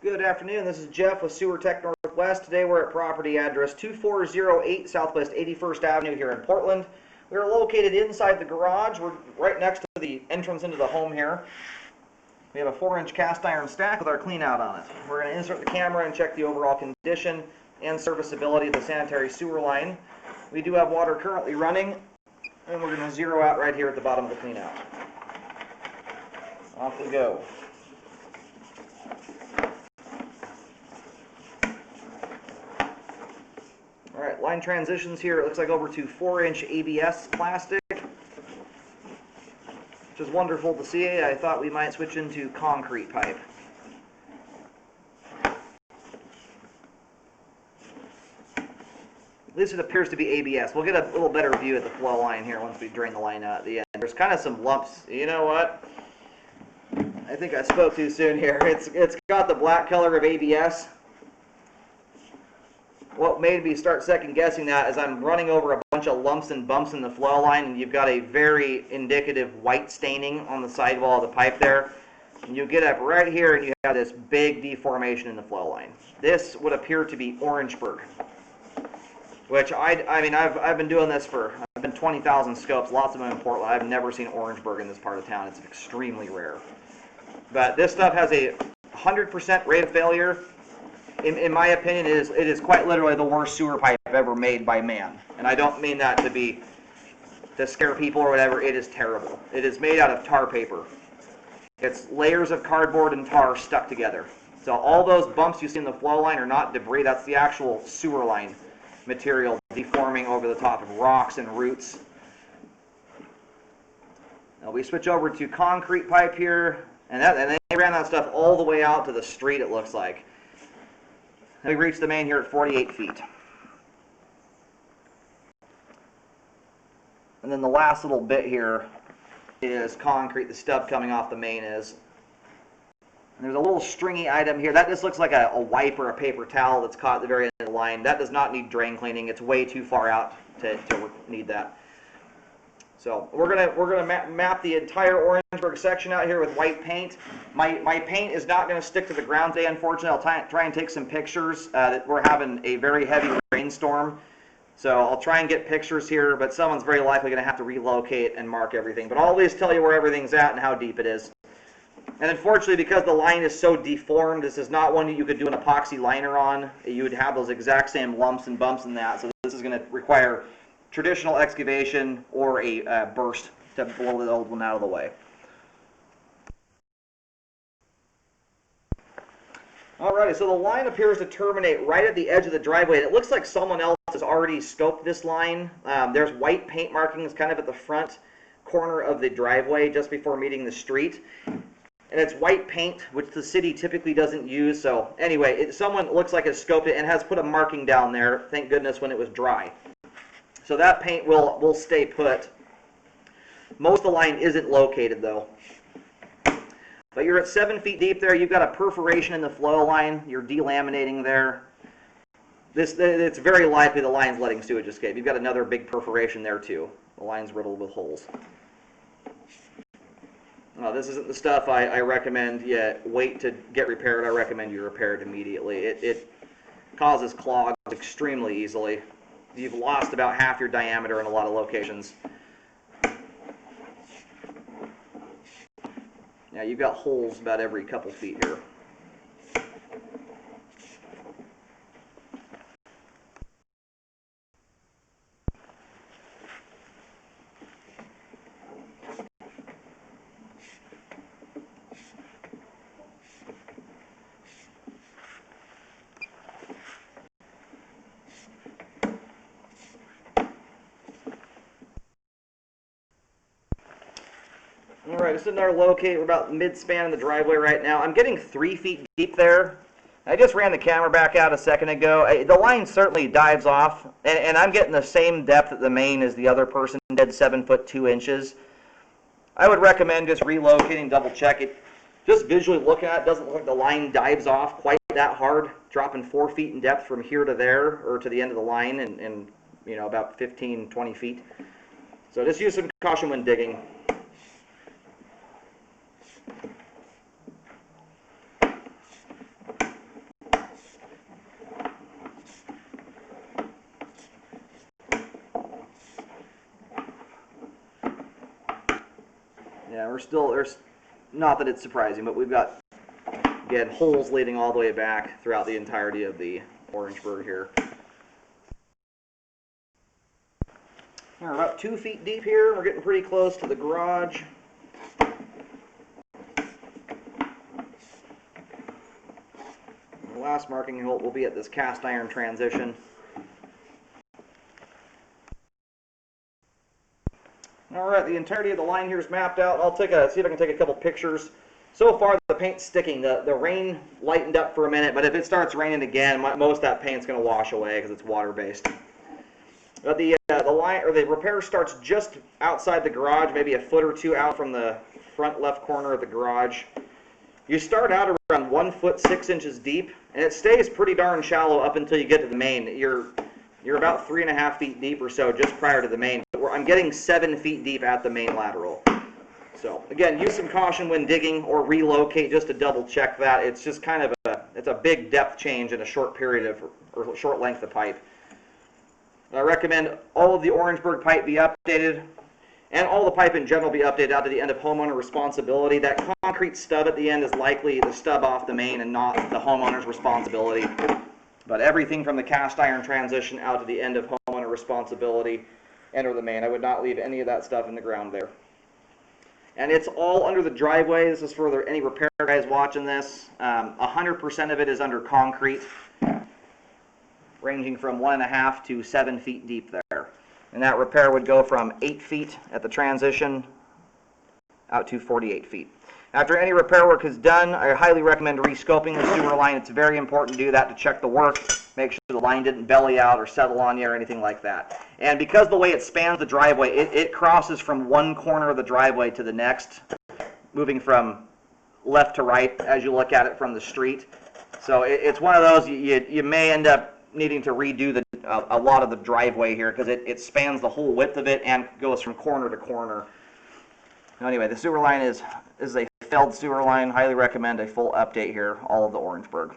Good afternoon. This is Jeff with Sewer Tech Northwest. Today we're at property address 2408 Southwest 81st Avenue here in Portland. We are located inside the garage. We're right next to the entrance into the home here. We have a 4-inch cast iron stack with our clean out on it. We're going to insert the camera and check the overall condition and serviceability of the sanitary sewer line. We do have water currently running, and we're going to zero out right here at the bottom of the clean out. Off we go. Alright, line transitions here, it looks like over to 4-inch ABS plastic, which is wonderful to see. I thought we might switch into concrete pipe. At least it appears to be ABS. We'll get a little better view at the flow line here once we drain the line out at the end. There's kind of some lumps. You know what? I think I spoke too soon here. It's got the black color of ABS. What made me start second guessing that is I'm running over a bunch of lumps and bumps in the flow line, and you've got a very indicative white staining on the sidewall of the pipe there. And you get up right here and you have this big deformation in the flow line. This would appear to be Orangeburg, which I've been doing this for, I've been 20,000 scopes, lots of them in Portland. I've never seen Orangeburg in this part of town. It's extremely rare. But this stuff has a 100% rate of failure. In my opinion, it is quite literally the worst sewer pipe ever made by man. And I don't mean that to scare people or whatever. It is terrible. It is made out of tar paper. It's layers of cardboard and tar stuck together. So all those bumps you see in the flow line are not debris. That's the actual sewer line material deforming over the top of rocks and roots. Now we switch over to concrete pipe here, and they ran that stuff all the way out to the street, it looks like. We reached the main here at 48 feet. And then the last little bit here is concrete, the stub coming off the main is. And there's a little stringy item here. That just looks like a wipe or a paper towel that's caught at the very end of the line. That does not need drain cleaning. It's way too far out to need that. So we're gonna map the entire Orangeburg section out here with white paint. My paint is not going to stick to the ground today, unfortunately. I'll try and take some pictures. We're having a very heavy rainstorm, so I'll try and get pictures here, but someone's very likely going to have to relocate and mark everything. But I'll at least tell you where everything's at and how deep it is. And unfortunately, because the line is so deformed, this is not one that you could do an epoxy liner on. You would have those exact same lumps and bumps in that, so this is going to require traditional excavation or a burst to blow the old one out of the way. Alrighty, so the line appears to terminate right at the edge of the driveway. It looks like someone else has already scoped this line. There's white paint markings kind of at the front corner of the driveway just before meeting the street. And it's white paint, which the city typically doesn't use. So anyway, someone looks like has scoped it and has put a marking down there, thank goodness, when it was dry. So that paint will stay put. Most of the line isn't located though. But you're at 7 feet deep there. You've got a perforation in the flow line. You're delaminating there. It's very likely the line's letting sewage escape. You've got another big perforation there too. The line's riddled with holes. This isn't the stuff I recommend you wait to get repaired. I recommend you repair it immediately. It causes clogs extremely easily. You've lost about half your diameter in a lot of locations. Yeah, you've got holes about every couple feet here. Alright, just in our locate, we're about mid-span in the driveway right now. I'm getting 3 feet deep there. I just ran the camera back out a second ago. The line certainly dives off, and I'm getting the same depth at the main as the other person did, 7 foot 2 inches. I would recommend just relocating, double check it. Just visually looking at it, doesn't look like the line dives off quite that hard, dropping 4 feet in depth from here to there, or to the end of the line, and you know, about 15, 20 feet. So just use some caution when digging. Yeah, there's, not that it's surprising, but we've got, again, holes leading all the way back throughout the entirety of the Orangeburg here. We're about 2 feet deep here. We're getting pretty close to the garage. The last marking hole will be at this cast iron transition. Alright, the entirety of the line here is mapped out. I'll see if I can take a couple pictures. So far, the paint's sticking. The rain lightened up for a minute, but if it starts raining again, most of that paint's going to wash away because it's water-based. But the line, or the repair starts just outside the garage, maybe a foot or two out from the front left corner of the garage. You start out around 1 foot 6 inches deep, and it stays pretty darn shallow up until you get to the main. You're about 3.5 feet deep or so just prior to the main. I'm getting 7 feet deep at the main lateral. So again, use some caution when digging or relocate just to double check that. It's just kind of it's a big depth change in a short period of, or short length of pipe. I recommend all of the Orangeburg pipe be updated, and all the pipe in general be updated out to the end of homeowner responsibility. That concrete stub at the end is likely the stub off the main and not the homeowner's responsibility. But everything from the cast iron transition out to the end of homeowner responsibility, enter the main. I would not leave any of that stuff in the ground there. And it's all under the driveway. This is for any repair guys watching this. 100% of it is under concrete, ranging from 1.5 to 7 feet deep there. And that repair would go from 8 feet at the transition out to 48 feet. After any repair work is done, I highly recommend rescoping the sewer line. It's very important to do that to check the work, make sure the line didn't belly out or settle on you or anything like that. And because the way it spans the driveway, it crosses from one corner of the driveway to the next, moving from left to right as you look at it from the street. So it's one of those, you may end up needing to redo a lot of the driveway here because it spans the whole width of it and goes from corner to corner. Anyway, the sewer line is a failed sewer line. Highly recommend a full update here, all of the Orangeburg.